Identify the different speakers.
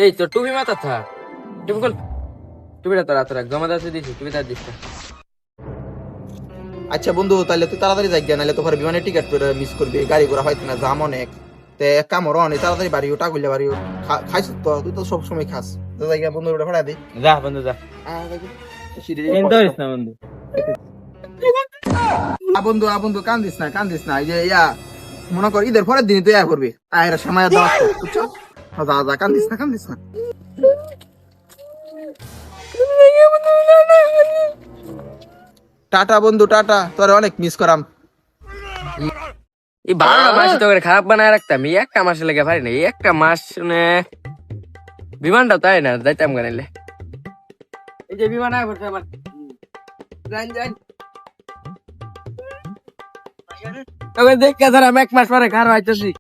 Speaker 1: এই তোর টুপি মাথা থা টুপি খোল টুপিটা তোর হাতে রাখ জমা দাসে দিছি টুপি তার দিস না।
Speaker 2: আচ্ছা বন্ধু, তাহলে তুই তাড়াতাড়ি যাই গিয়া, নাহলে তোর বিমানের টিকিট মিস করবি, গাড়ি ঘোড়া হয়তো না, জাম অনেক। তে এক কাম করো, অনেক তাড়াতাড়ি বাড়ি ওটা করলে বাড়ি খাইছ তো, তুই তো সব সময় খাস। তো যাই গিয়া বন্ধু, ওটা ভাড়া দি।
Speaker 1: যা বন্ধু যা চিন্তা করিস না বন্ধু।
Speaker 2: বন্ধু বন্ধু, কান্দিস না কান্দিস না, এই যে ইয়া মনে কর ঈদের পরের দিনই তুই ইয়া করবি, আয়ের সময় দাওয়াত কর, বুঝছো? যা যা, কান্দিস না কান্দিস না। টাটা বন্ধু টাটা, তোরে অনেক মিস করাম।
Speaker 1: এই 12টা মাস তো করে খারাপ বানায় রাখতাম, এই একটা মাস লেগে পারি না, এই একটা মাস শুনে বিমানটা তাই না যাইতাম গানাইলে। এই যে বিমান আয় পড়ছে আমার, যাই যাই তবে দেখ আমি 1 মাস পরে খারাপ আইতেছি।